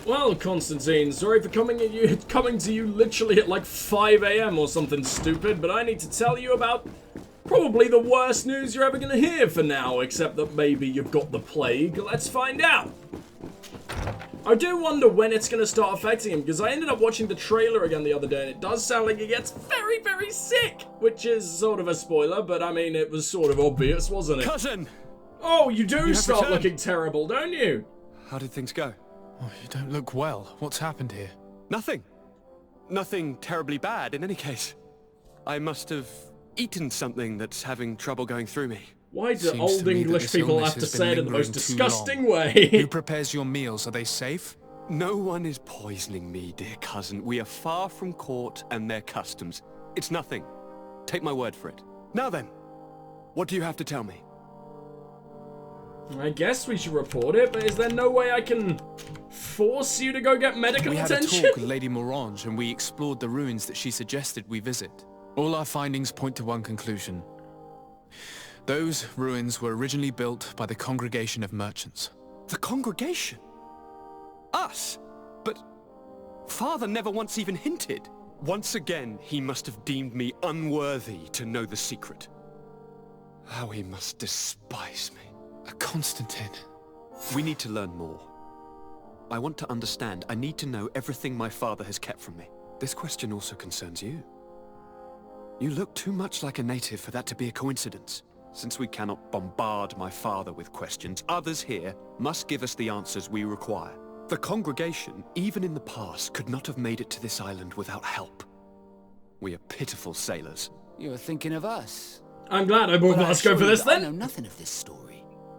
Well, Constantin, sorry for coming to you literally at like 5 AM or something stupid, but I need to tell you about probably the worst news you're ever gonna hear for now, except that maybe you've got the plague. Let's find out. I do wonder when it's gonna start affecting him, because I ended up watching the trailer again the other day, and it does sound like he gets very, very sick, which is sort of a spoiler, but I mean, it was sort of obvious, wasn't it? Cousin! Oh, you do start returned. looking terrible, don't you? How did things go? Oh, you don't look well. What's happened here? Nothing. Nothing terribly bad in any case. I must have eaten something that's having trouble going through me. Why do Seems old to me that English this people illness have to has been say it in the most lingering too disgusting long. way? Who prepares your meals? Are they safe? No one is poisoning me, dear cousin. We are far from court and their customs. It's nothing. Take my word for it. Now then, what do you have to tell me? I guess we should report it, but is there no way I can force you to go get medical We had attention? a talk with Lady Morange and we explored the ruins that she suggested we visit. All our findings point to one conclusion. Those ruins were originally built by the Congregation of Merchants. The congregation? Us? But Father never once even hinted. Once again, he must have deemed me unworthy to know the secret. How he must despise me. Constantin. We need to learn more. I want to understand. I need to know everything my father has kept from me. This question also concerns you. You look too much like a native for that to be a coincidence. Since we cannot bombard my father with questions, others here must give us the answers we require. The congregation, even in the past, could not have made it to this island without help. We are pitiful sailors. You're thinking of us. I'm glad I brought But I Vasco assure for you this that I then. know nothing of this story.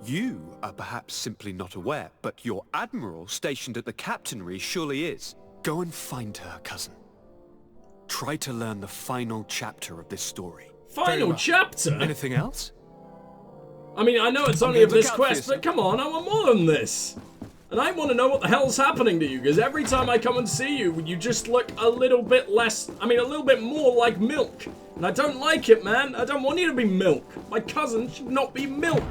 You are perhaps simply not aware, but your admiral stationed at the captainry surely is. Go and find her, cousin. Try to learn the final chapter of this story. Final well. chapter? Anything else? I mean, I know it's only here of to look this out for quest, yourself. but come on, I want more than this. And I want to know what the hell's happening to you, because every time I come and see you, you just look a little bit less, a little bit more like milk. And I don't like it, man. I don't want you to be milk. My cousin should not be milk.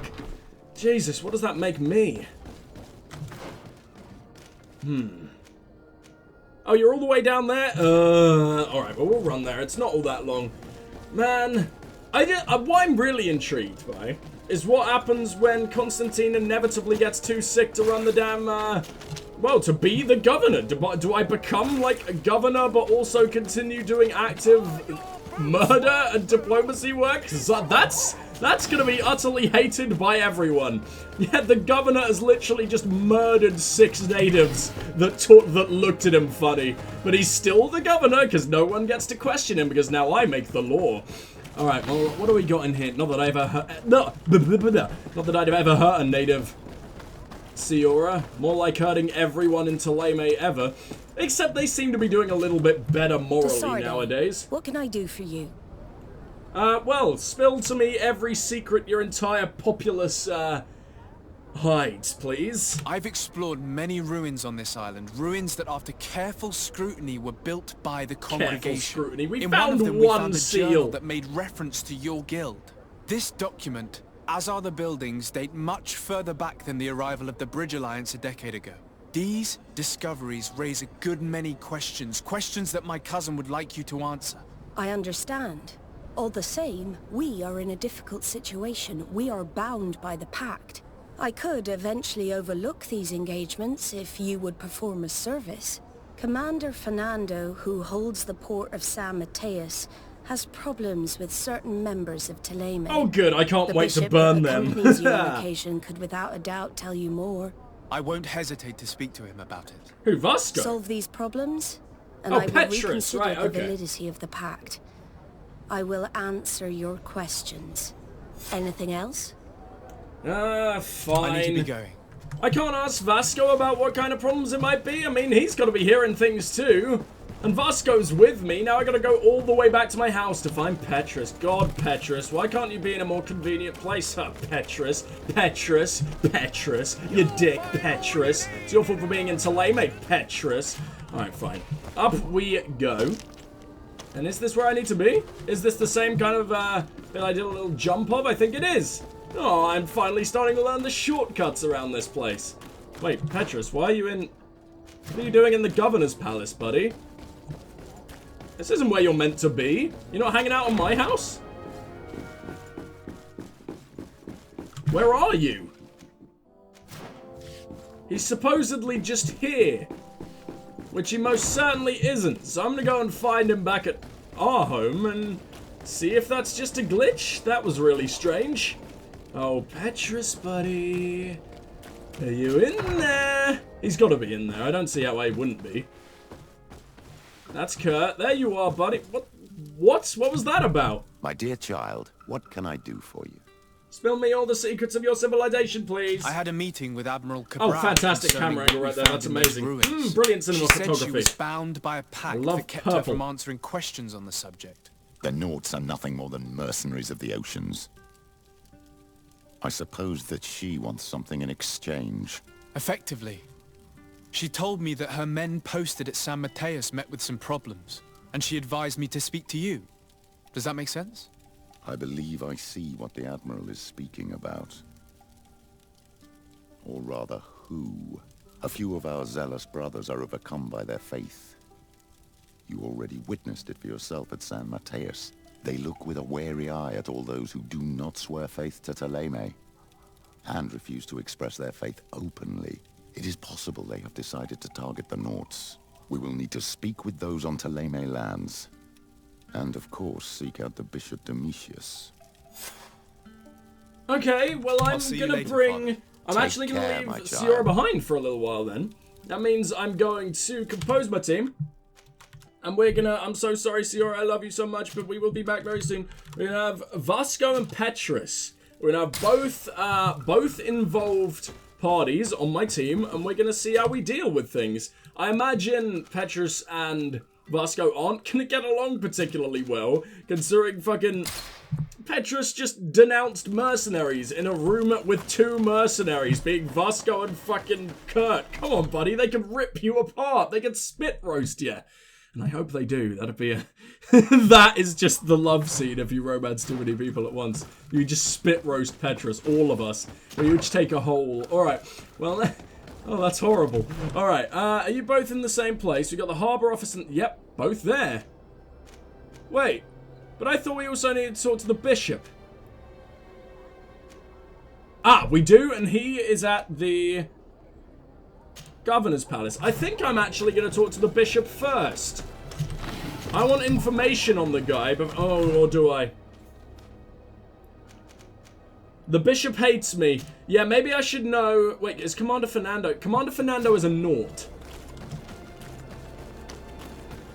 Jesus, what does that make me? Oh, you're all the way down there? Alright, well, we'll run there. It's not all that long. Man, what I'm really intrigued by is what happens when Constantin inevitably gets too sick to run the damn, well, to be the governor. Do I become, like, a governor, but also continue doing active murder and diplomacy work? 'Cause that's gonna be utterly hated by everyone. Yeah, the governor has literally just murdered 6 natives that looked at him funny. But he's still the governor, because no one gets to question him, because now I make the law. Alright, well, what do we got in here? Not that I ever hurt... not that I'd ever hurt a native Seora. More like hurting everyone in Thélème ever. Except they seem to be doing a little bit better morally nowadays. What can I do for you? Well, spill to me every secret your entire populace, hides, please. I've explored many ruins on this island. Ruins that after careful scrutiny were built by the congregation. Careful scrutiny. We In found one of them, one we found a seal journal that made reference to your guild. This document, as are the buildings, date much further back than the arrival of the Bridge Alliance a decade ago. These discoveries raise a good many questions. Questions that my cousin would like you to answer. I understand. All the same, we are in a difficult situation. We are bound by the pact. I could eventually overlook these engagements if you would perform a service. Commander Fernando, who holds the port of San Mateus, has problems with certain members of Thélème. Oh good, I can't The wait to bishop burn that them. accompanies you on occasion could without a doubt tell you more. I won't hesitate to speak to him about it. Who, Vasco? Solve these problems, and Oh, I will Petrus, reconsider right, the okay. validity of the pact. I will answer your questions. Anything else? Fine. I need to be going. I can't ask Vasco about what kind of problems it might be. I mean, he's got to be hearing things too. And Vasco's with me. Now I gotta go all the way back to my house to find Petrus. God, Petrus, why can't you be in a more convenient place? Huh, Petrus. Petrus. Petrus. You dick, Petrus. It's your fault for being in Thélème, Petrus. Alright, fine. Up we go. And is this where I need to be? Is this the same kind of, bit I did a little jump of? I think it is. Oh, I'm finally starting to learn the shortcuts around this place. Wait, Petrus, why are you in... What are you doing in the governor's palace, buddy? This isn't where you're meant to be. You're not hanging out in my house? Where are you? He's supposedly just here. Which he most certainly isn't. So I'm gonna go and find him back at our home and see if that's just a glitch. That was really strange. Oh, Petrus, buddy. Are you in there? He's got to be in there. I don't see how he wouldn't be. That's Kurt. There you are, buddy. What was that about? My dear child, what can I do for you? Spill me all the secrets of your civilization, please. I had a meeting with Admiral Cabral. Oh, fantastic camera angle right there. That's amazing. Brilliant cinema photography. She said she was bound by a pact that kept her from answering questions on the subject. The Nauts are nothing more than mercenaries of the oceans. I suppose that she wants something in exchange. Effectively. She told me that her men posted at San Mateus met with some problems, and she advised me to speak to you. Does that make sense? I believe I see what the Admiral is speaking about. Or rather, who. A few of our zealous brothers are overcome by their faith. You already witnessed it for yourself at San Mateus. They look with a wary eye at all those who do not swear faith to Thélème, and refuse to express their faith openly. It is possible they have decided to target the Nauts. We will need to speak with those on Thélème lands. And of course, seek out the Bishop Domitius. Okay, well I'm gonna bring... I'm actually gonna leave Sierra behind for a little while then. That means I'm going to compose my team. And we're gonna... I'm so sorry, Sierra, I love you so much, but we will be back very soon. We're gonna have Vasco and Petrus. We're gonna have both involved parties on my team, and we're gonna see how we deal with things. I imagine Petrus and Vasco aren't gonna get along particularly well, considering fucking Petrus just denounced mercenaries in a room with two mercenaries, being Vasco and fucking Kurt. Come on, buddy, they can rip you apart. They can spit roast you. And I hope they do. That'd be a... that is just the love scene if you romance too many people at once. You just spit roast Petrus, all of us. Or you each take a hole. Alright, well... Oh, that's horrible. Alright, are you both in the same place? We got the harbour office and... Yep, both there. Wait, but I thought we also needed to talk to the bishop. Ah, we do, and he is at the governor's palace. I think I'm actually going to talk to the bishop first. I want information on the guy, but... Oh, or do I? The bishop hates me. Yeah, maybe I should know... Wait, is Commander Fernando... Commander Fernando is a Naut.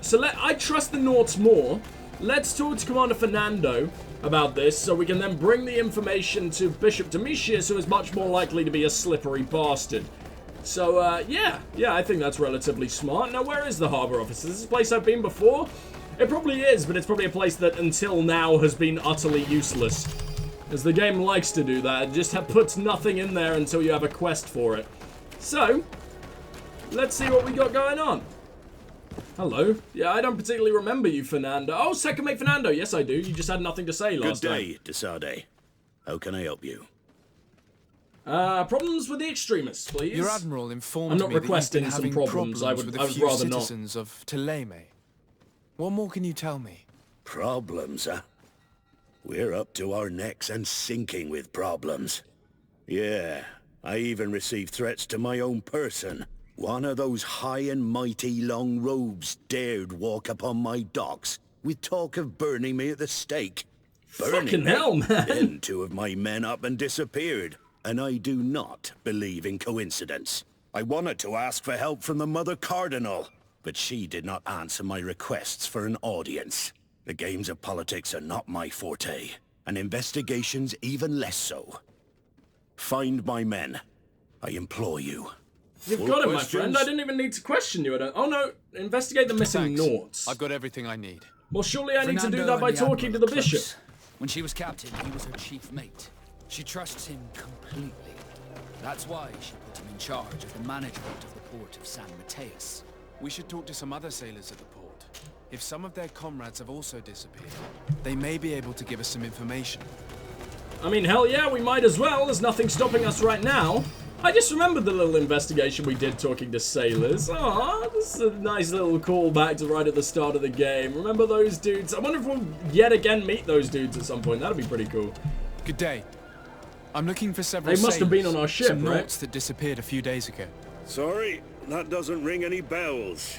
So I trust the Nauts more. Let's talk to Commander Fernando about this, so we can then bring the information to Bishop Domitius, who is much more likely to be a slippery bastard. So, yeah, I think that's relatively smart. Now, where is the harbour office? Is this a place I've been before? It probably is, but it's probably a place that until now has been utterly useless. As the game likes to do that, it just puts nothing in there until you have a quest for it. So, let's see what we got going on. Hello. Yeah, I don't particularly remember you, Fernando. Oh, second mate Fernando. Yes, I do. You just had nothing to say last time. Good day, Desade. How can I help you? Problems with the extremists, please. Your admiral informed I'm not me requesting that some you've been problems. having I would with a few rather not. citizens of Thélème. What more can you tell me? Problems, huh? We're up to our necks and sinking with problems. Yeah, I even received threats to my own person. One of those high and mighty long robes dared walk upon my docks with talk of burning me at the stake. Fucking hell, man. Then two of my men up and disappeared, and I do not believe in coincidence. I wanted to ask for help from the Mother Cardinal, but she did not answer my requests for an audience. The games of politics are not my forte, and investigations even less so. Find my men. I implore you. You've got it, my friend. I didn't even need to question you. Oh no, investigate the missing Nauts. I've got everything I need. Well, surely I need to do that by talking to the bishop. When she was captain, he was her chief mate. She trusts him completely. That's why she put him in charge of the management of the port of San Mateus. We should talk to some other sailors at the port. If some of their comrades have also disappeared, they may be able to give us some information. I mean, hell yeah, we might as well. There's nothing stopping us right now. I just remembered the little investigation we did talking to sailors. Aw, this is a nice little callback to right at the start of the game. Remember those dudes? I wonder if we'll yet again meet those dudes at some point. That'd be pretty cool. Good day. I'm looking for several They must have been on our ship, some right? Nauts that disappeared a few days ago. Sorry, that doesn't ring any bells.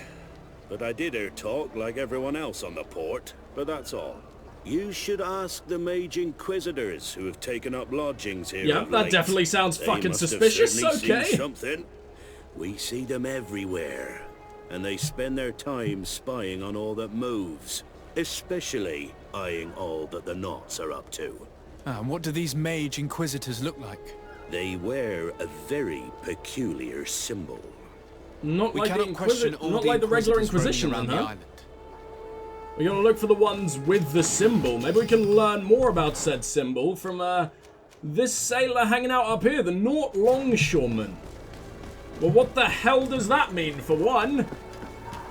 But I did hear talk like everyone else on the port, but that's all. You should ask the Mage Inquisitors who have taken up lodgings here. Yeah, of that late. definitely sounds They fucking must have suspicious. certainly seen Okay. something. We see them everywhere, and they spend their time spying on all that moves, especially eyeing all that the Nauts are up to. And what do these Mage Inquisitors look like? They wear a very peculiar symbol. Not We like the cannot question Inquisition, all not the like the regular Inquisitors Inquisition, roaming then, around huh? the island. We're gonna look for the ones with the symbol. Maybe we can learn more about said symbol from this sailor hanging out up here, the Naut Longshoreman. Well, what the hell does that mean, for one?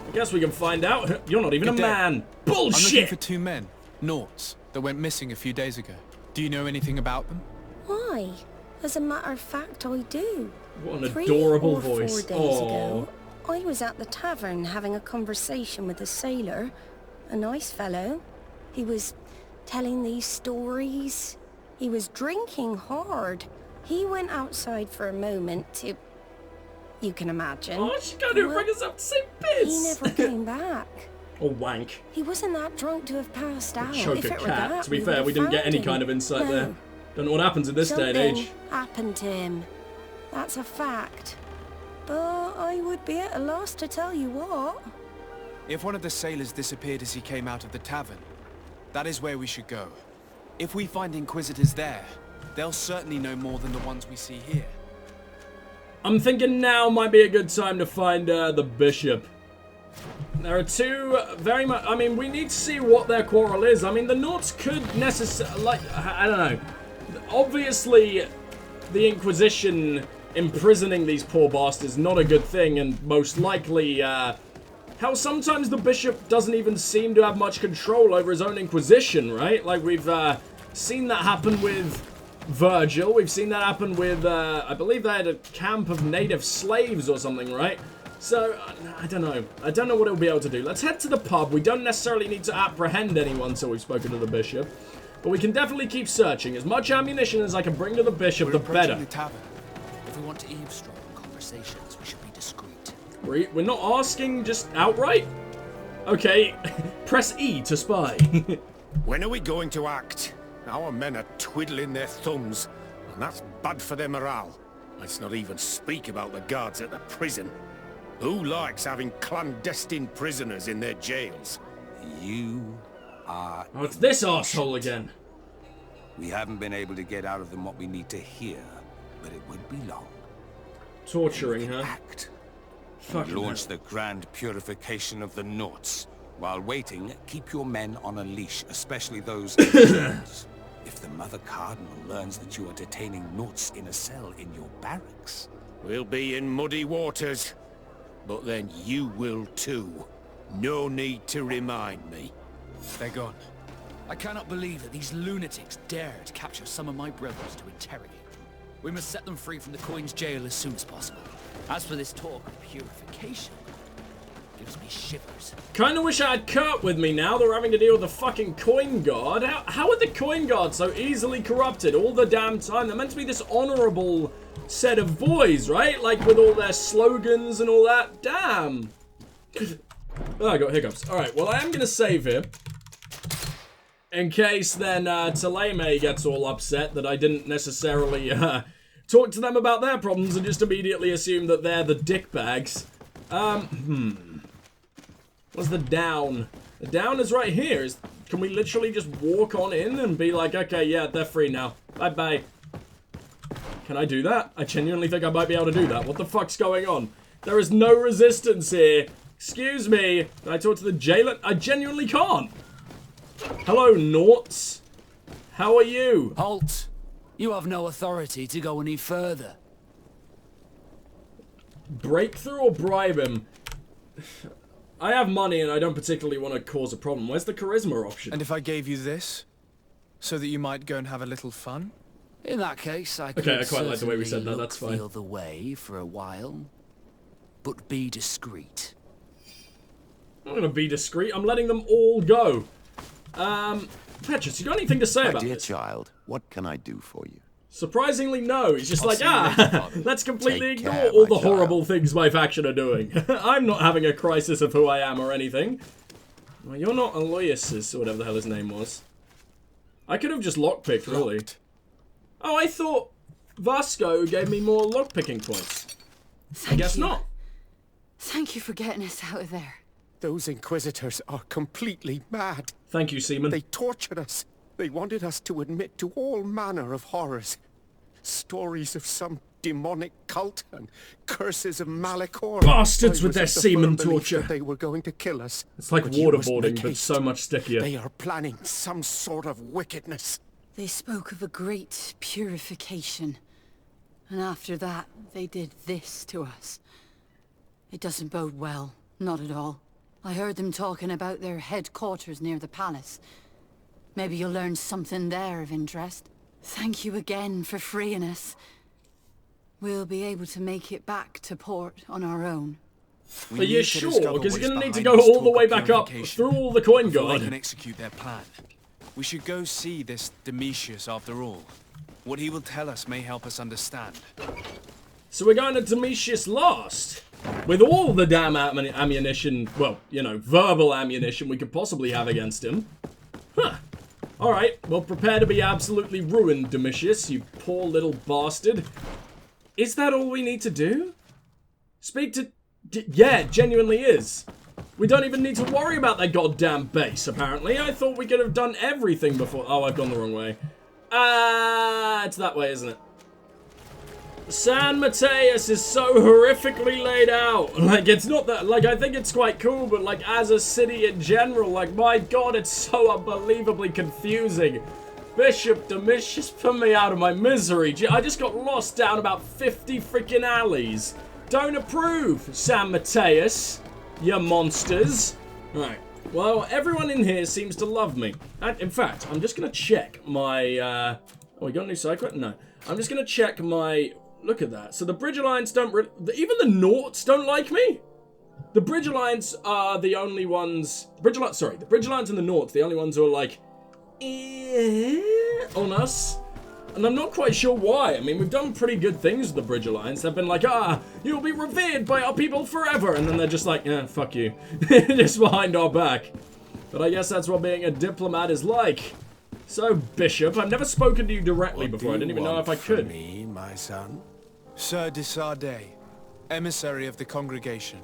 I guess we can find out. You're not even a Good day. man. I'm looking Bullshit! for two men, Nauts, that went missing a few days ago. Do you know anything about them? Why? As a matter of fact, I do. What an 3 adorable or 4 voice. days ago, I was at the tavern having a conversation with a sailor. A nice fellow. He was telling these stories. He was drinking hard. He went outside for a moment to... You can imagine. Oh, she can't even bring us up to say piss! He never came back. Or wank. He wasn't that drunk to have passed out. Choke If a it were cat. that, To be we fair, would we have didn't get found any him. kind of insight No. there. Don't know what happens in this day and Something age. happened to him. That's a fact. But I would be at a loss to tell you what. If one of the sailors disappeared as he came out of the tavern, that is where we should go. If we find Inquisitors there, they'll certainly know more than the ones we see here. I'm thinking now might be a good time to find the bishop. There are two very much... I mean, we need to see what their quarrel is. I mean, the Nauts could necessarily... Like, I don't know. Obviously, the Inquisition imprisoning these poor bastards not a good thing, and most likely, how sometimes the bishop doesn't even seem to have much control over his own Inquisition, right? Like, we've seen that happen with Virgil. We've seen that happen with, I believe they had a camp of native slaves or something, right? So, I don't know. I don't know what it'll be able to do. Let's head to the pub. We don't necessarily need to apprehend anyone until we've spoken to the bishop. But we can definitely keep searching. As much ammunition as I can bring to the bishop, the better. The tavern. If we want to eavesdrop on conversations, we should be discreet. We're not asking just outright? Okay, press E to spy. When are we going to act? Our men are twiddling their thumbs, and that's bad for their morale. Let's not even speak about the guards at the prison. Who likes having clandestine prisoners in their jails? You are... Oh, it's this arsehole again. We haven't been able to get out of them what we need to hear, but it won't be long. Torturing her. Act. Fucking Launch the grand purification of the Nauts. While waiting, keep your men on a leash, especially those in chains. If the Mother Cardinal learns that you are detaining Nauts in a cell in your barracks... We'll be in muddy waters, but then you will too. No need to remind me. They're gone. I cannot believe that these lunatics dared capture some of my brothers to interrogate them. We must set them free from the Coin's jail as soon as possible. As for this talk of purification, it gives me shivers. Kinda wish I had Kurt with me now. They're having to deal with the fucking coin guard. How are the coin guards so easily corrupted all the damn time? They're meant to be this honorable set of boys, right? Like with all their slogans and all that. Damn. Oh, I got hiccups. Alright, well I am gonna save here. In case then Taleme gets all upset that I didn't necessarily talk to them about their problems and just immediately assume that they're the dickbags. What's the down? The down is right here. Can we literally just walk on in and be like, okay, yeah, they're free now. Bye-bye. Can I do that? I genuinely think I might be able to do that. What the fuck's going on? There is no resistance here. Excuse me. Can I talk to the jailer? I genuinely can't. Hello, Nauts. How are you? Halt! You have no authority to go any further. Breakthrough or bribe him? I have money and I don't particularly want to cause a problem. Where's the charisma option? And if I gave you this, so that you might go and have a little fun? In that case, I could Okay, I quite like the way we said certainly that, that's look fine. the other way for a while, but be discreet. I'm gonna be discreet. I'm letting them all go. Petrus, you got anything to say My about dear this? child, what can I do for you? Surprisingly, no. He's just I'll like, see you later, Father. let's completely Take ignore care, all my the horrible child. things my faction are doing. I'm not having a crisis of who I am or anything. Well, you're not Aloysius, or whatever the hell his name was. I could have just lockpicked, really. Oh, I thought Vasco gave me more lockpicking points. I guess not. Thank you for getting us out of there. Those Inquisitors are completely mad. Thank you, Seaman. They tortured us. They wanted us to admit to all manner of horrors. Stories of some demonic cult and curses of Malachor. Bastards I with was their of the semen firm belief torture. that they were going to kill us. It's like But you must waterboarding, make but haste. so much stickier. They are planning some sort of wickedness. They spoke of a great purification. And after that, they did this to us. It doesn't bode well. Not at all. I heard them talking about their headquarters near the palace. Maybe you'll learn something there of interest. Thank you again for freeing us. We'll be able to make it back to port on our own. We Are you need to sure? discover Because what you're is gonna need to behind go this all the talk way of back up purification through all the coin before they guard. can execute their plan. We should go see this Domitius after all. What he will tell us may help us understand. So we're going to Domitius last. With all the damn ammunition, well, you know, verbal ammunition we could possibly have against him. Huh. Alright, well, prepare to be absolutely ruined, Domitius, you poor little bastard. Is that all we need to do? Speak to... yeah, it genuinely is. We don't even need to worry about that goddamn base, apparently. I thought we could have done everything before... oh, I've gone the wrong way. It's that way, isn't it? San Mateus is so horrifically laid out. Like, it's not that... like, I think it's quite cool, but, like, as a city in general, like, my god, it's so unbelievably confusing. Bishop Domitius, put me out of my misery. I just got lost down about 50 freaking alleys. Don't approve, San Mateus. You monsters. Right. Well, everyone in here seems to love me. And, in fact, I'm just going to check my... oh, we got a new side quest? No. I'm just going to check my... look at that. So the Bridge Alliance don't really... even the Naughts don't like me? The Bridge Alliance are the only ones... the Bridge Alliance and the Naughts, the only ones who are like... on us. And I'm not quite sure why. I mean, we've done pretty good things with the Bridge Alliance. They've been like, you'll be revered by our people forever. And then they're just like, fuck you. Just behind our back. But I guess that's what being a diplomat is like. So, Bishop, I've never spoken to you directly before. I didn't even know if I could. Me, my son? Sir de Sardet, emissary of the congregation.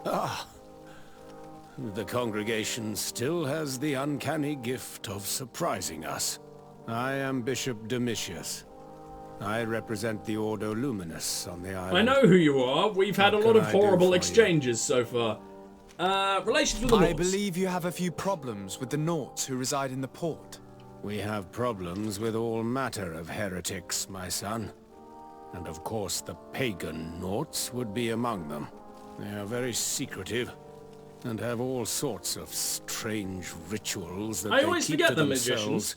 The congregation still has the uncanny gift of surprising us. I am Bishop Domitius. I represent the Ordo Luminous on the island. I know who you are. We've had a What lot can of I do horrible for you? exchanges so far. Relations with the I Naughts. believe you have a few problems with the Naughts who reside in the port. We have problems with all matter of heretics, my son. And of course the pagan Naughts would be among them. They are very secretive, and have all sorts of strange rituals that I they always keep forget to the themselves magicians.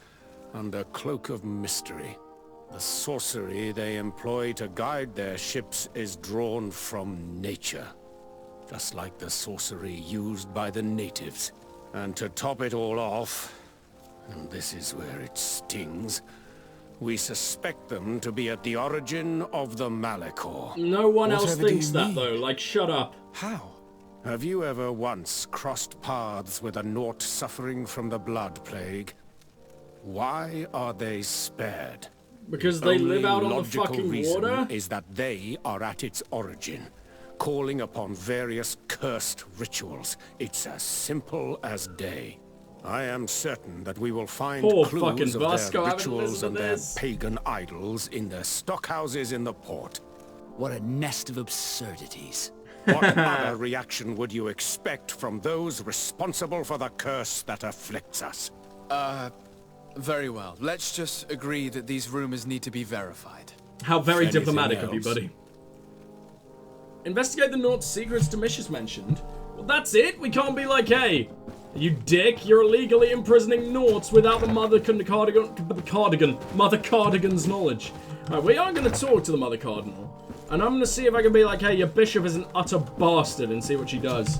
under cloak of mystery. The sorcery they employ to guide their ships is drawn from nature, just like the sorcery used by the natives. And to top it all off, and this is where it stings, we suspect them to be at the origin of the Malachor. No one else Whatever do thinks you that, mean? though. Like, shut up. How? Have you ever once crossed paths with a Naut suffering from the blood plague? Why are they spared? Because they live out on the logical fucking reason water? is that they are at its origin, calling upon various cursed rituals. It's as simple as day. I am certain that we will find Poor fucking clues of Vasco, I their haven't rituals listened and to their this. pagan idols in their stockhouses in the port. What a nest of absurdities. What other reaction would you expect from those responsible for the curse that afflicts us? Very well. Let's just agree that these rumors need to be verified. How very Anything diplomatic of you, else? buddy. Investigate the Naughts' secrets Domitius mentioned. Well, that's it? We can't be like, hey, You dick, you're illegally imprisoning Nauts without the Mother Cardigan's knowledge. Alright, we are going to talk to the Mother Cardinal. And I'm going to see if I can be like, hey, your bishop is an utter bastard, and see what she does.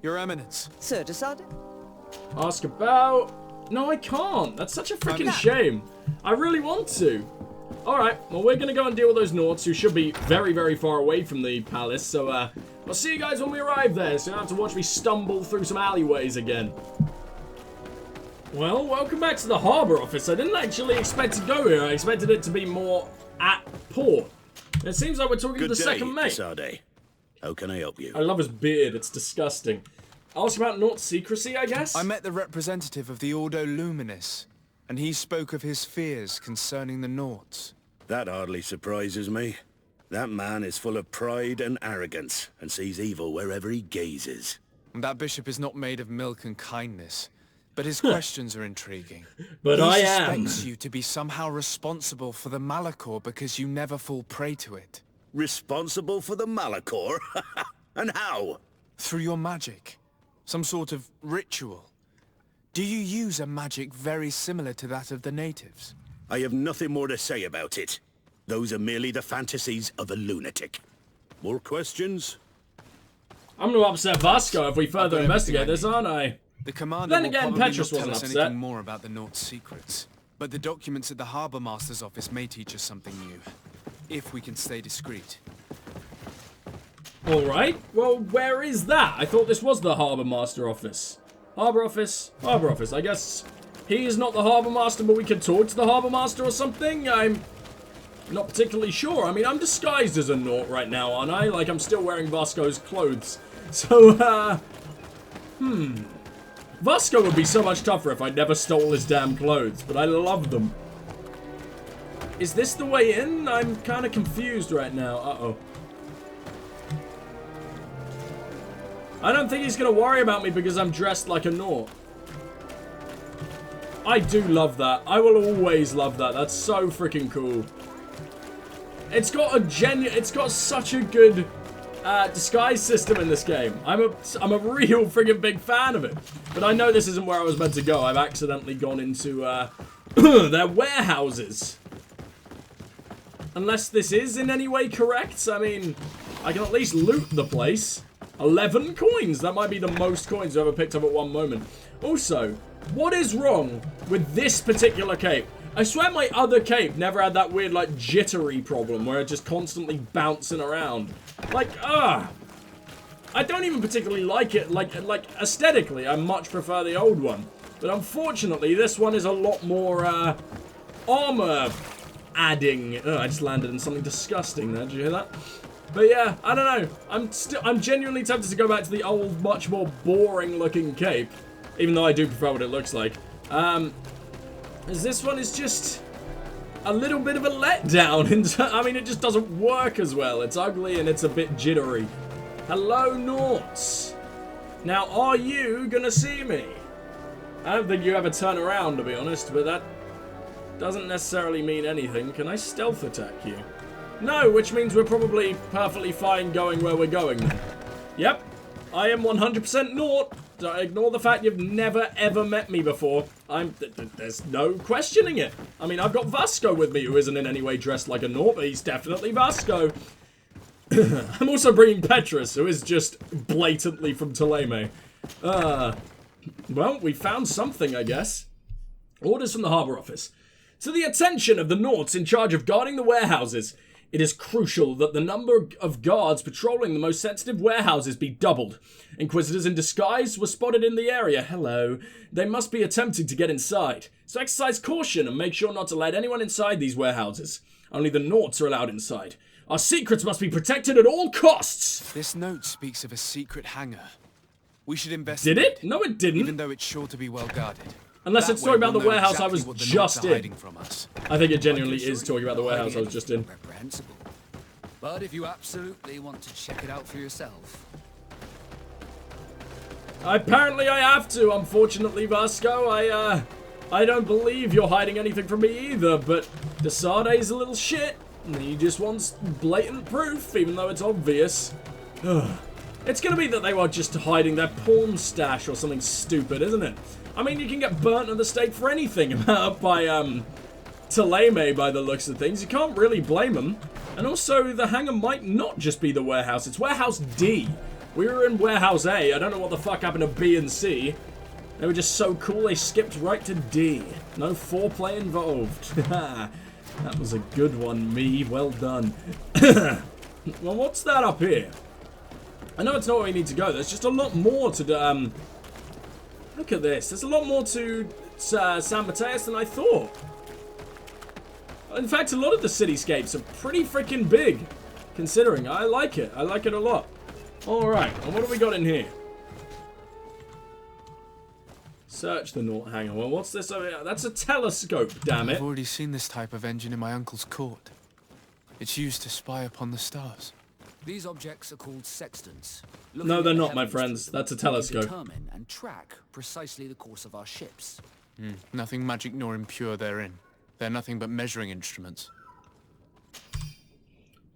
Your Eminence. Sir Desade? Ask about... No, I can't. That's such a freaking shame. I really want to. Alright, well, we're going to go and deal with those Nauts, who should be very, very far away from the palace. So, I'll see you guys when we arrive there, so you don't have to watch me stumble through some alleyways again. Well, welcome back to the harbour office. I didn't actually expect to go here. I expected it to be more at port. It seems like we're talking to the second mate. Desade. How can I help you? I love his beard. It's disgusting. Ask about Naut secrecy, I guess? I met the representative of the Ordo Luminis, and he spoke of his fears concerning the Nauts. That hardly surprises me. That man is full of pride and arrogance, and sees evil wherever he gazes. That bishop is not made of milk and kindness, but his questions are intriguing. But I He am. suspects you to be somehow responsible for the Malachor because you never fall prey to it. Responsible for the Malachor? And how? Through your magic. Some sort of ritual. Do you use a magic very similar to that of the natives? I have nothing more to say about it. Those are merely the fantasies of a lunatic. More questions? I'm going to upset Vasco if we further investigate this, aren't I? The commander Then will again, probably Petrus not tell wasn't us upset. anything more about the Naut's secrets. But the documents at the Harbour Master's office may teach us something new. If we can stay discreet. Alright, well, where is that? I thought this was the Harbour Master office. Harbour office, Harbour office. I guess he is not the Harbour Master, but we could talk to the Harbour Master or something? I'm not particularly sure. I mean, I'm disguised as a Naut right now, aren't I? Like, I'm still wearing Vasco's clothes. So, Vasco would be so much tougher if I never stole his damn clothes, but I love them. Is this the way in? I'm kind of confused right now. Uh-oh. I don't think he's going to worry about me because I'm dressed like a Naut. I do love that. I will always love that. That's so freaking cool. It's got such a good disguise system in this game. I'm a real friggin' big fan of it. But I know this isn't where I was meant to go. I've accidentally gone into their warehouses. Unless this is in any way correct. I mean, I can at least loot the place. 11 coins. That might be the most coins I've ever picked up at one moment. Also, what is wrong with this particular cape? I swear my other cape never had that weird, like, jittery problem where it's just constantly bouncing around. Like, I don't even particularly like it. Like aesthetically, I much prefer the old one. But unfortunately, this one is a lot more, armor adding. I just landed in something disgusting there. Did you hear that? But yeah, I don't know. I'm genuinely tempted to go back to the old, much more boring looking cape. Even though I do prefer what it looks like. As this one is just a little bit of a letdown. I mean, it just doesn't work as well. It's ugly and it's a bit jittery. Hello, Nauts. Now, are you gonna see me? I don't think you ever turn around, to be honest, but that doesn't necessarily mean anything. Can I stealth attack you? No, which means we're probably perfectly fine going where we're going then. Yep, I am 100% Naut. Ignore the fact you've never ever met me before. There's no questioning it. I mean, I've got Vasco with me, who isn't in any way dressed like a Naut, but he's definitely Vasco. I'm also bringing Petrus, who is just blatantly from Ptolemy. Well, we found something, I guess. Orders from the Harbour Office. To the attention of the Nauts in charge of guarding the warehouses, it is crucial that the number of guards patrolling the most sensitive warehouses be doubled. Inquisitors in disguise were spotted in the area. Hello. They must be attempting to get inside. So exercise caution and make sure not to let anyone inside these warehouses. Only the Nauts are allowed inside. Our secrets must be protected at all costs. This note speaks of a secret hangar. We should investigate. Did it? No, it didn't. Even though it's sure to be well guarded. Unless it's talking about the warehouse I was just in. From us. I think it genuinely is talking about the warehouse I was just in. Reprehensible. But if you absolutely want to check it out for yourself. Apparently I have to, unfortunately, Vasco. I don't believe you're hiding anything from me either, but Desade's a little shit. And he just wants blatant proof, even though it's obvious. It's gonna be that they were just hiding their porn stash or something stupid, isn't it? I mean, you can get burnt at the stake for anything by, Ptolemy by the looks of things. You can't really blame them. And also, the hangar might not just be the warehouse. It's Warehouse D. We were in Warehouse A. I don't know what the fuck happened to B and C. They were just so cool, they skipped right to D. No foreplay involved. That was a good one, me. Well done. Well, what's that up here? I know it's not where we need to go. There's just a lot more to do. Look at this. There's a lot more to San Mateus than I thought. In fact, a lot of the cityscapes are pretty freaking big, considering. I like it. I like it a lot. Alright, and what have we got in here? Search the Naught Hangar. Well, what's this over here? That's a telescope, damn it. I've already seen this type of engine in my uncle's court. It's used to spy upon the stars. These objects are called sextants. No, they're not, my friends. That's a telescope. Determine and track precisely the course of our ships. Nothing magic nor impure therein. They're nothing but measuring instruments.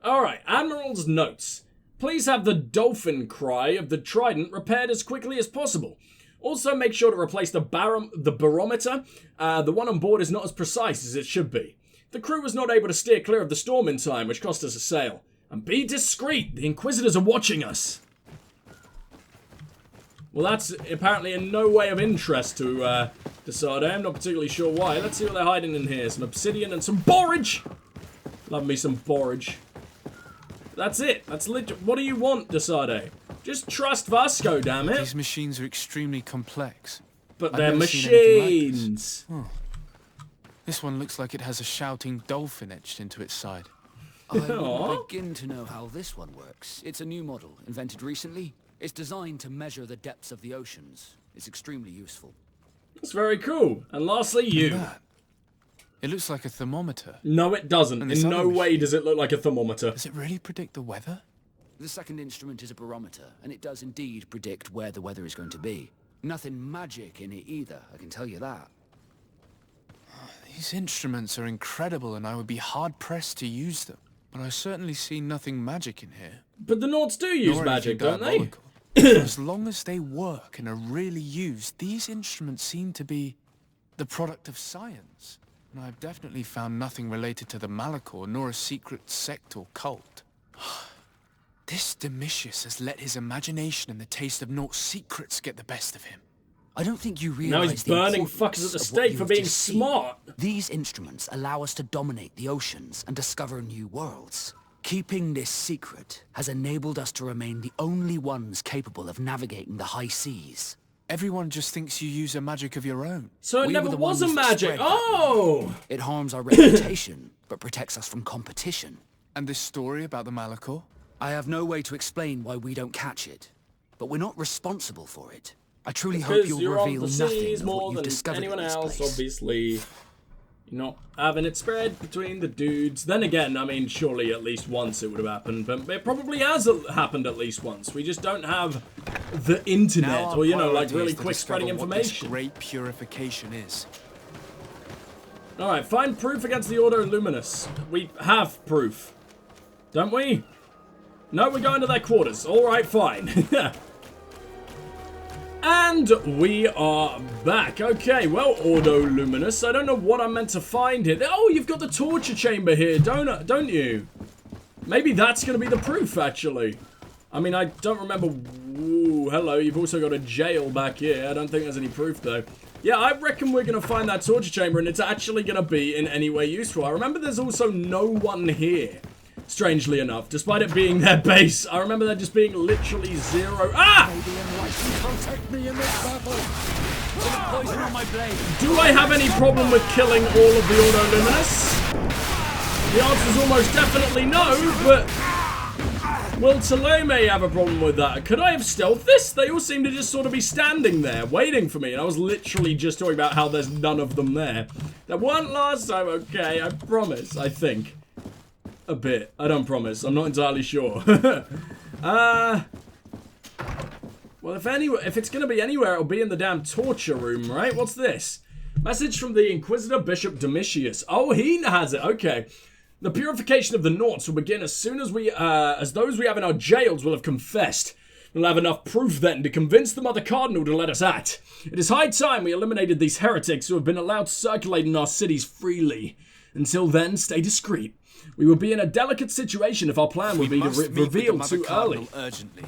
Alright, Admiral's notes. Please have the dolphin cry of the Trident repaired as quickly as possible. Also, make sure to replace the barometer. The one on board is not as precise as it should be. The crew was not able to steer clear of the storm in time, which cost us a sail. And be discreet, the Inquisitors are watching us. Well, that's apparently in no way of interest to Desade. I'm not particularly sure why. Let's see what they're hiding in here. Some obsidian and some borage. Love me some borage. That's it. That's legit. What do you want, Desade? Just trust Vasco, damn it. These machines are extremely complex. But they're machines. Like this. This one looks like it has a shouting dolphin etched into its side. I wouldn't begin to know how this one works. It's a new model, invented recently. It's designed to measure the depths of the oceans. It's extremely useful. That's very cool. And lastly, you. It looks like a thermometer. No, it doesn't. In no way does it look like a thermometer. Does it really predict the weather? The second instrument is a barometer, and it does indeed predict where the weather is going to be. Nothing magic in it either, I can tell you that. These instruments are incredible, and I would be hard-pressed to use them. But I certainly see nothing magic in here. But the Nords do use magic, don't they? As long as they work and are really used, these instruments seem to be the product of science. And I've definitely found nothing related to the Malachor, nor a secret sect or cult. This Domitius has let his imagination and the taste of Naught's secrets get the best of him. I don't think you realize now he's burning fuckers at the stake for being smart. These instruments allow us to dominate the oceans and discover new worlds. Keeping this secret has enabled us to remain the only ones capable of navigating the high seas. Everyone just thinks you use a magic of your own. So it never was a magic. Oh! It harms our reputation, but protects us from competition. And this story about the Malachor? I have no way to explain why we don't catch it, but we're not responsible for it. I truly hope you'll reveal nothing of what you've discovered in this place. Obviously. You're not having it spread between the dudes. Then again, I mean, surely at least once it would have happened, but it probably has happened at least once. We just don't have the internet, or, you know, like really quick spreading information. What this great purification is. Alright, find proof against the Ordo Luminous. We have proof. Don't we? No, we're going to their quarters. Alright, fine. And we are back. Okay, well, Ordo Luminous, I don't know what I'm meant to find here. Oh, you've got the torture chamber here, don't you? Maybe that's going to be the proof, actually. I mean, I don't remember. Ooh, hello, you've also got a jail back here. I don't think there's any proof, though. Yeah, I reckon we're going to find that torture chamber, and it's actually going to be in any way useful. I remember there's also no one here. Strangely enough, despite it being their base. I remember there just being literally zero. Ah! Protect me in this battle. Poison on my blade. Do I have any problem with killing all of the Ordo Luminous? The answer is almost definitely no, but will Ptolemy have a problem with that? Could I have stealthed this? They all seem to just sort of be standing there, waiting for me, and I was literally just talking about how there's none of them there. There weren't last time, okay, I promise, I think. A bit. I don't promise. I'm not entirely sure. Well, if it's going to be anywhere, it'll be in the damn torture room, right? What's this? Message from the Inquisitor Bishop Domitius. Oh, he has it. Okay. The purification of the Naughts will begin as soon as those we have in our jails will have confessed. We'll have enough proof then to convince the Mother Cardinal to let us act. It is high time we eliminated these heretics who have been allowed to circulate in our cities freely. Until then, stay discreet. We will be in a delicate situation if our plan will be revealed too early. Urgently.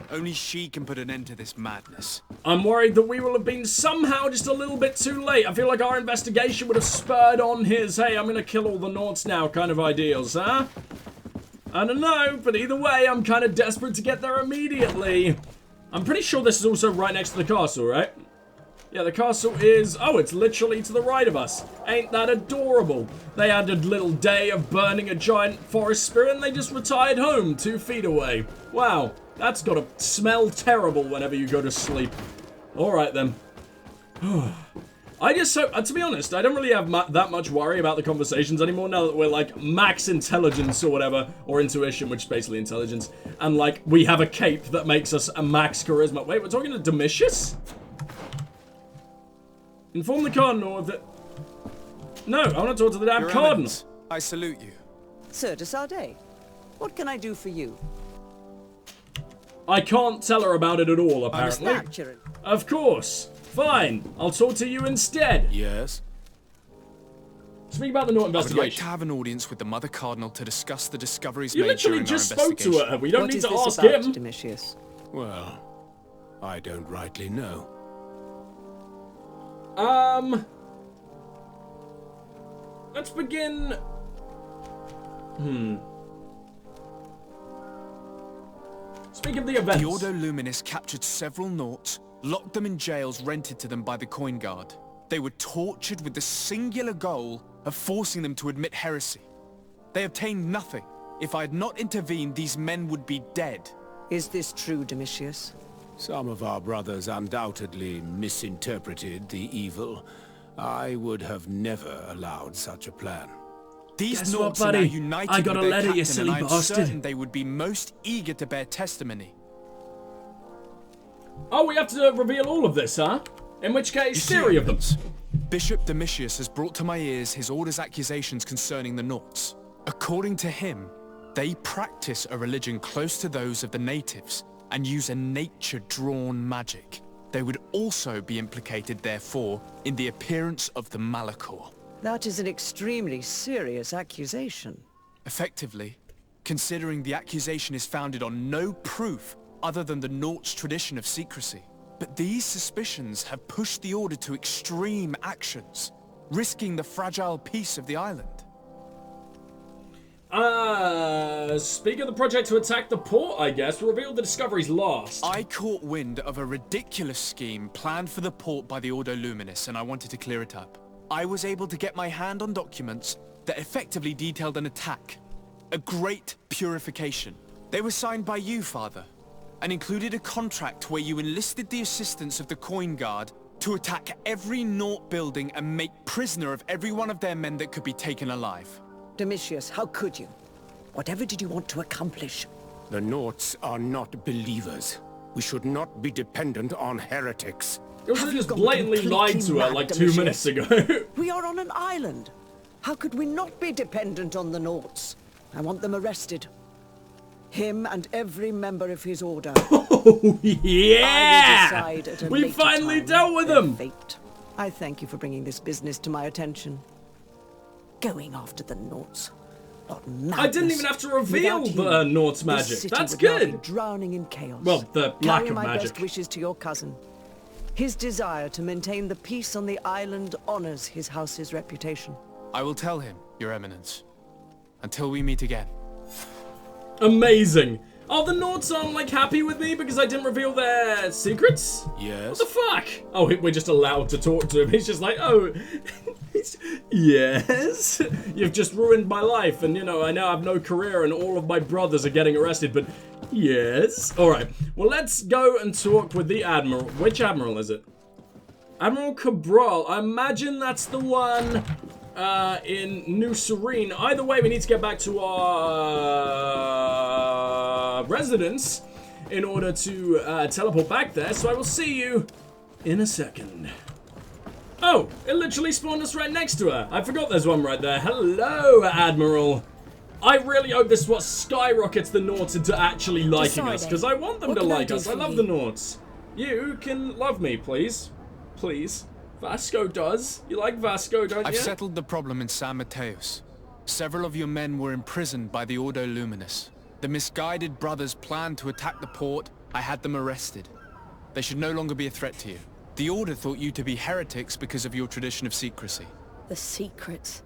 Only she can put an end to this madness. I'm worried that we will have been somehow just a little bit too late. I feel like our investigation would have spurred on his, hey, I'm gonna kill all the Nauts now kind of ideals, huh? I don't know, but either way, I'm kind of desperate to get there immediately. I'm pretty sure this is also right next to the castle, right? Yeah, the castle is... Oh, it's literally to the right of us. Ain't that adorable? They had a little day of burning a giant forest spirit and they just retired home 2 feet away. Wow, that's gotta smell terrible whenever you go to sleep. Alright then. I just so... to be honest, I don't really have that much worry about the conversations anymore now that we're like max intelligence or whatever. Or intuition, which is basically intelligence. And like, we have a cape that makes us a max charisma. Wait, we're talking to Domitius? Inform the Cardinal of the... No, I want to talk to the damn Cardinal. I salute you. Sir de Sardet, what can I do for you? I can't tell her about it at all, apparently. Snapchurin. Of course. Fine. I'll talk to you instead. Yes? Speak about the Naut I would investigation. like to have an audience with the Mother Cardinal to discuss the discoveries You made during literally just our spoke to investigation. her. We don't What need is to this ask about, him. Domitius? Well, I don't rightly know. Let's begin... Speak of the events. The Ordo Luminis captured several Nauts, locked them in jails rented to them by the Coin Guard. They were tortured with the singular goal of forcing them to admit heresy. They obtained nothing. If I had not intervened, these men would be dead. Is this true, Domitius? Some of our brothers undoubtedly misinterpreted the evil. I would have never allowed such a plan. These Guess what, Nauts are now buddy? united I got with a their letter, you captain, silly and I'm bastard. certain they would be most eager to bear testimony. Oh, we have to reveal all of this, huh? In which case, You see, theory of them. Bishop Domitius has brought to my ears his order's accusations concerning the Nauts. According to him, they practice a religion close to those of the natives and use a nature-drawn magic. They would also be implicated, therefore, in the appearance of the Malachor. That is an extremely serious accusation. Effectively, considering the accusation is founded on no proof other than the Nauts' tradition of secrecy. But these suspicions have pushed the Order to extreme actions, risking the fragile peace of the island. Speak of the project to attack the port, I guess. Revealed the discoveries last. I caught wind of a ridiculous scheme planned for the port by the Ordo Luminis, and I wanted to clear it up. I was able to get my hand on documents that effectively detailed an attack. A great purification. They were signed by you, Father, and included a contract where you enlisted the assistance of the Coin Guard to attack every Naut building and make prisoner of every one of their men that could be taken alive. Domitius, how could you? Whatever did you want to accomplish? The Nauts are not believers. We should not be dependent on heretics. It was Have just you gone blatantly lied completely to her mad, like 2 Domitius? minutes ago. We are on an island. How could we not be dependent on the Nauts? I want them arrested. Him and every member of his order. Oh, yeah! I will decide at a We later finally time dealt with their them! fate. I thank you for bringing this business to my attention. Going after the Nauts. What madness. I didn't even have to reveal Without the you, Naut's this magic. city That's would now be good. drowning in chaos. Well, the lack Carry of my magic. best wishes to your cousin. His desire to maintain the peace on the island honors his house's reputation. I will tell him, Your Eminence. Until we meet again. Amazing. Oh, the Nauts aren't like happy with me because I didn't reveal their secrets? Yes? What the fuck? Oh, we're just allowed to talk to him. He's just like, oh, yes. You've just ruined my life, and you know, I now have no career, and all of my brothers are getting arrested. But yes. All right. Well, let's go and talk with the admiral. Which admiral is it? Admiral Cabral. I imagine that's the one in New Serene. Either way, we need to get back to our residence in order to teleport back there. So I will see you in a second. Oh, it literally spawned us right next to her. I forgot there's one right there. Hello, Admiral. I really hope this is what skyrockets the Nords into actually liking us, because I want them to like us. I love the Nords. You can love me, please. Please. Vasco does. You like Vasco, don't you? I've settled the problem in San Mateos. Several of your men were imprisoned by the Ordo Luminous. The misguided brothers planned to attack the port. I had them arrested. They should no longer be a threat to you. The Order thought you to be heretics because of your tradition of secrecy. The secrets.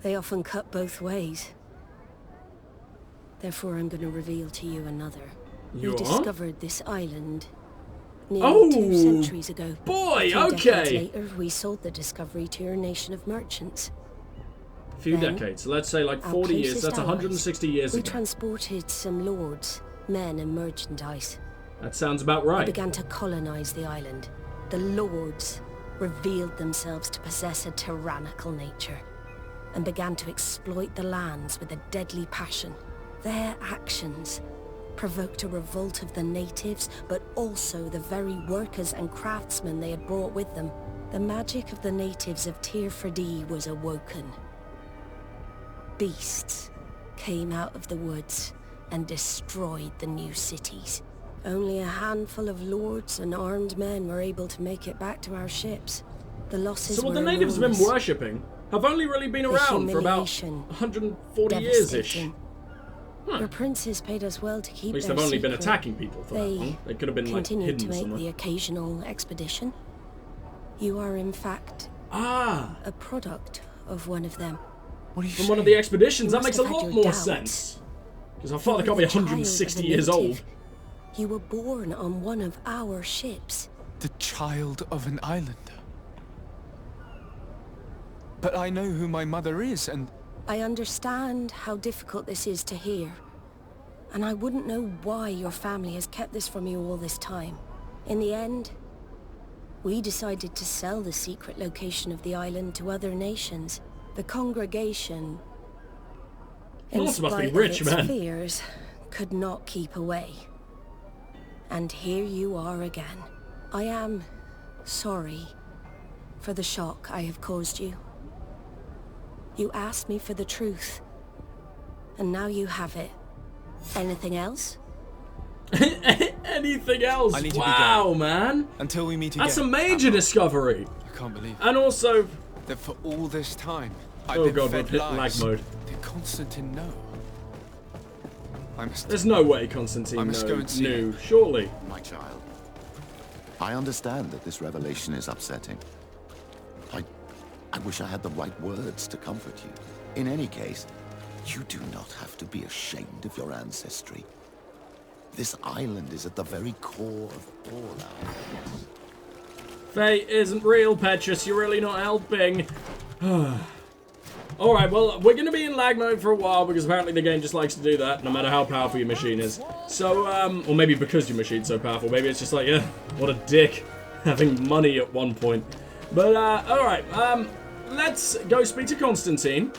They often cut both ways. Therefore, I'm going to reveal to you another. We discovered this island nearly 2 centuries ago. Boy, a few decades okay. later, we sold the discovery to your nation of merchants. A few decades. Let's say like 40 years. That's 160 years ago. We transported some lords, men, and merchandise. That sounds about right. We began to colonize the island. The lords revealed themselves to possess a tyrannical nature and began to exploit the lands with a deadly passion. Their actions provoked a revolt of the natives, but also the very workers and craftsmen they had brought with them. The magic of the natives of Tir Freddy was awoken. Beasts came out of the woods and destroyed the new cities. Only a handful of lords and armed men were able to make it back to our ships. The losses So what were the natives have enormous. been worshipping have only really been around for about 140 years-ish. Your princes paid us well to keep At least their they've only been secret. attacking people for that long. They could have been like continued to hidden make somewhere. the occasional expedition. You are in fact a product of one of them. What are you From one of the expeditions? You That makes must a have had lot your more doubts. sense. Because our You father were can't be the child of 160 a years native. old. You were born on one of our ships. The child of an islander. But I know who my mother is, and... I understand how difficult this is to hear. And I wouldn't know why your family has kept this from you all this time. In the end, we decided to sell the secret location of the island to other nations. The congregation, in Norse must be spite rich, of its man. fears, could not keep away. And here you are again. I am sorry for the shock I have caused you. You asked me for the truth, and now you have it. Anything else? Anything else? I need to be Wow, going. man. Until we meet again. That's a major discovery. I can't believe it. And also... That for all this time, I've Oh been god, fed we've hit lag lies. mode. Did Constantin know? I must... There's no way Constantin I must go and see knew, him. surely. My child, I understand that this revelation is upsetting. I wish I had the right words to comfort you. In any case, you do not have to be ashamed of your ancestry. This island is at the very core of all our lives. Fate isn't real, Petrus. You're really not helping. Alright, well, we're going to be in lag mode for a while because apparently the game just likes to do that no matter how powerful your machine is. So, or maybe because your machine's so powerful. Maybe it's just like, yeah, what a dick having money at one point. But, alright, let's go speak to Constantin.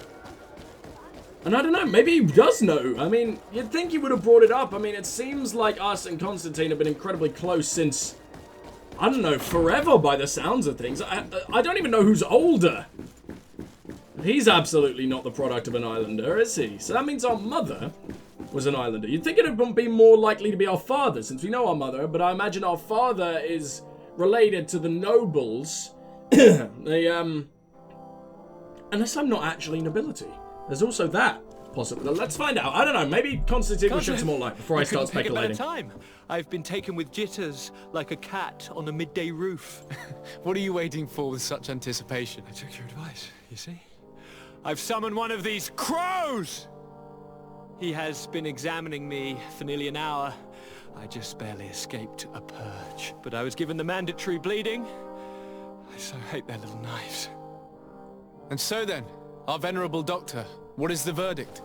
And I don't know, maybe he does know. I mean, you'd think he would have brought it up. I mean, it seems like us and Constantin have been incredibly close since, I don't know, forever by the sounds of things. I don't even know who's older. He's absolutely not the product of an islander, is he? So that means our mother was an islander. You'd think it would be more likely to be our father, since we know our mother, but I imagine our father is related to the nobles. Unless I'm not actually nobility. There's also that possible. Let's find out. I don't know. Maybe Constantin will shed some more light before I start speculating. Time. I've been taken with jitters like a cat on a midday roof. What are you waiting for with such anticipation? I took your advice, you see? I've summoned one of these crows! He has been examining me for nearly an hour. I just barely escaped a purge. But I was given the mandatory bleeding. I so hate their little knives. And so then, our venerable doctor, what is the verdict?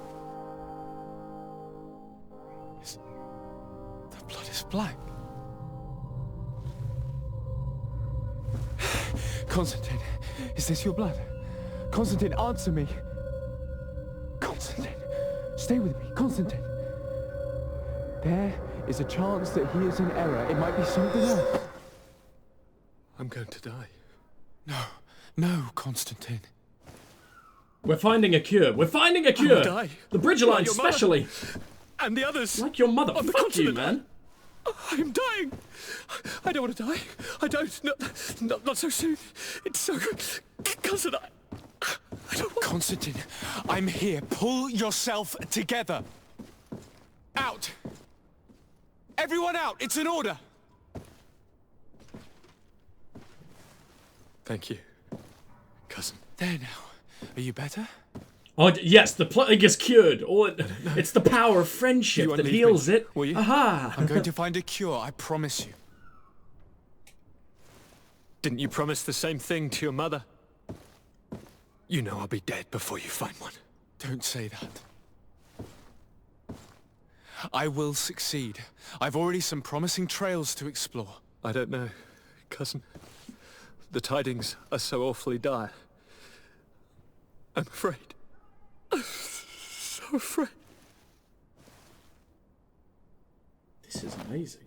The blood is black. Constantin, is this your blood? Constantin, answer me. Constantin, stay with me. Constantin. There is a chance that he is in error. It might be something else. I'm going to die. No, no, Constantin. We're finding a cure. We're finding a cure. Die. The Bridge Like Alliance, your mother. especially. And the others. Like your mother. On the Fuck you, continent. man. I'm dying. I don't want to die. I don't. Not so soon. It's so... Cousin, I don't want... Constantin, I'm here. Pull yourself together. Out. Everyone out. It's an order. Thank you, cousin. There now. Are you better? Oh, yes, the plague is cured. It's the power of friendship You that unleash heals me, it. will you? Aha! I'm going to find a cure, I promise you. Didn't you promise the same thing to your mother? You know I'll be dead before you find one. Don't say that. I will succeed. I've already some promising trails to explore. I don't know, cousin. The tidings are so awfully dire. I'm afraid. I'm so afraid. This is amazing.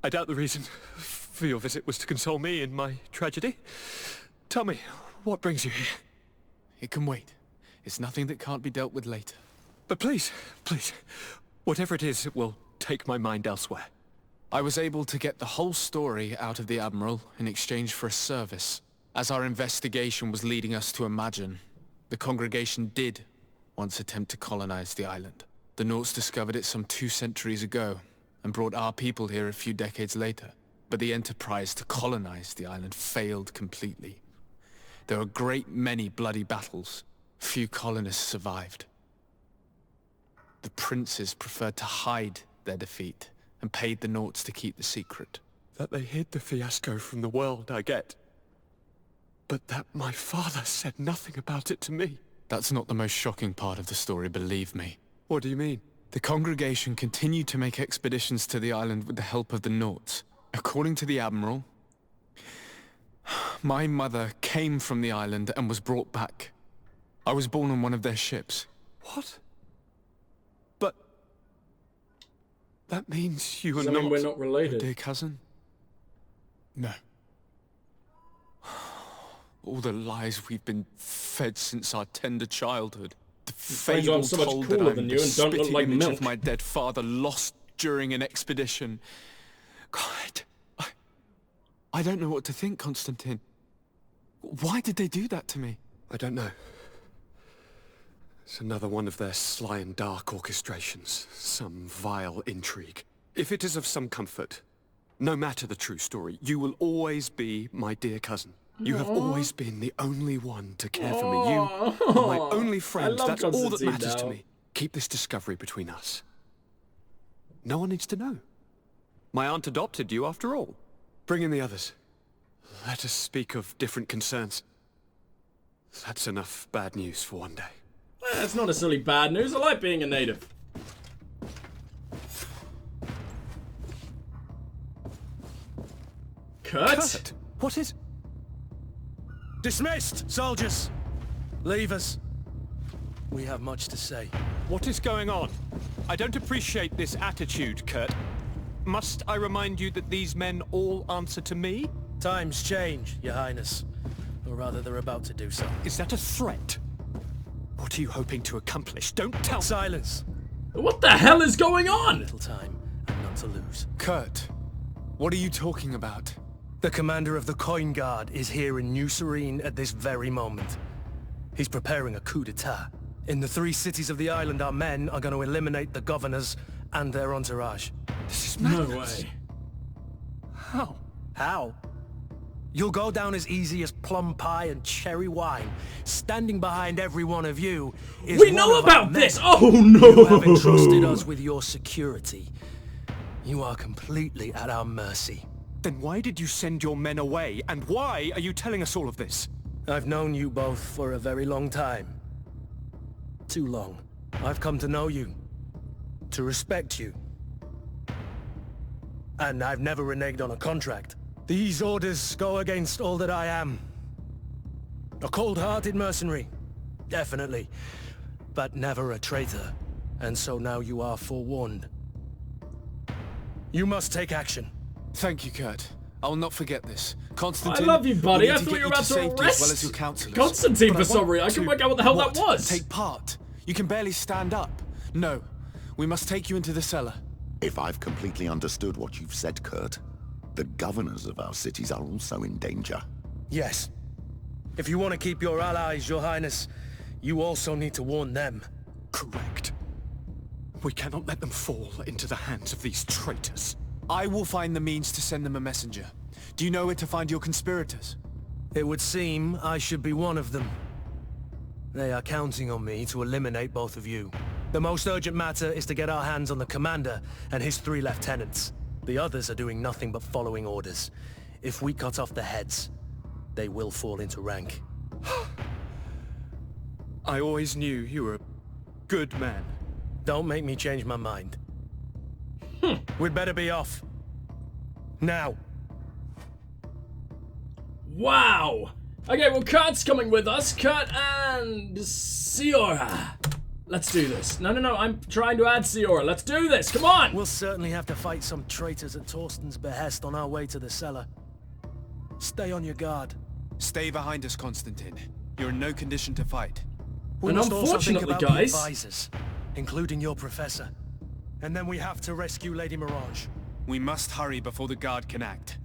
I doubt the reason for your visit was to console me in my tragedy. Tell me, what brings you here? It can wait. It's nothing that can't be dealt with later. But please, whatever it is, it will take my mind elsewhere. I was able to get the whole story out of the Admiral in exchange for a service. As our investigation was leading us to imagine, the congregation did once attempt to colonize the island. The Norts discovered it some 2 centuries ago, and brought our people here a few decades later. But the enterprise to colonize the island failed completely. There were a great many bloody battles. Few colonists survived. The princes preferred to hide their defeat, and paid the Norts to keep the secret. That they hid the fiasco from the world, I get. But that my father said nothing about it to me. That's not the most shocking part of the story, believe me. What do you mean? The congregation continued to make expeditions to the island with the help of the Norts. According to the Admiral, my mother came from the island and was brought back. I was born on one of their ships. What? But... that means you are Does that not... mean we're not related? Dear cousin? No. All the lies we've been fed since our tender childhood. The Friends, I'm fable so much told that cooler I'm than the you and don't look spitting like image milk. of my dead father lost during an expedition. God, I don't know what to think, Constantin. Why did they do that to me? I don't know. It's another one of their sly and dark orchestrations. Some vile intrigue. If it is of some comfort, no matter the true story, you will always be my dear cousin. You have always been the only one to care for me. You are my only friend. That's all that matters to me. Keep this discovery between us. No one needs to know. My aunt adopted you after all. Bring in the others. Let us speak of different concerns. That's enough bad news for one day. It's not necessarily bad news. I like being a native. Kurt? What is... Dismissed, soldiers! Leave us. We have much to say. What is going on? I don't appreciate this attitude, Kurt. Must I remind you that these men all answer to me? Times change, Your Highness. Or rather, they're about to do so. Is that a threat? What are you hoping to accomplish? Don't tell me. Silence. What the hell is going on? Little time, and none to lose. Kurt, what are you talking about? The commander of the Coin Guard is here in New Serene at this very moment. He's preparing a coup d'etat. In the 3 cities of the island, our men are going to eliminate the governors and their entourage. This is No madness. way. How? How? You'll go down as easy as plum pie and cherry wine. Standing behind every one of you is We one know of our about men. this! Oh no! You have entrusted us with your security. You are completely at our mercy. Then why did you send your men away? And why are you telling us all of this? I've known you both for a very long time. Too long. I've come to know you. To respect you. And I've never reneged on a contract. These orders go against all that I am. A cold-hearted mercenary. Definitely. But never a traitor. And so now you are forewarned. You must take action. Thank you, Kurt. I'll not forget this. Constantin, I love you, buddy. we need I to thought get you were to about to safety arrest as well as your counselors. Constantine But for some reason. I couldn't work out what the hell that was. Take part. You can barely stand up. No, we must take you into the cellar. If I've completely understood what you've said, Kurt, the governors of our cities are also in danger. Yes. If you want to keep your allies, Your Highness, you also need to warn them. Correct. We cannot let them fall into the hands of these traitors. I will find the means to send them a messenger. Do you know where to find your conspirators? It would seem I should be one of them. They are counting on me to eliminate both of you. The most urgent matter is to get our hands on the commander and his 3 lieutenants. The others are doing nothing but following orders. If we cut off the heads, they will fall into rank. I always knew you were a good man. Don't make me change my mind. We'd better be off. Now. Wow. Okay, well, Kurt's coming with us. Kurt and Siora. Let's do this. No, I'm trying to add Siora. Let's do this. Come on. We'll certainly have to fight some traitors at Torsten's behest on our way to the cellar. Stay on your guard. Stay behind us, Constantin. You're in no condition to fight. We And must also think unfortunately, about guys, the advisors, including your professor. And then we have to rescue Lady Mirage. We must hurry before the guard can act.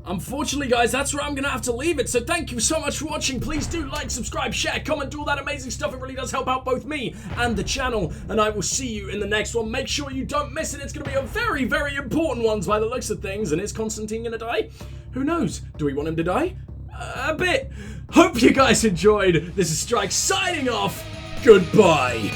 unfortunately, guys, that's where I'm going to have to leave it. So thank you so much for watching. Please do like, subscribe, share, comment, do all that amazing stuff. It really does help out both me and the channel. And I will see you in the next one. Make sure you don't miss it. It's going to be a very, very important one by the looks of things. And is Constantine going to die? Who knows? Do we want him to die? A bit. Hope you guys enjoyed. This is Strike signing off. Goodbye.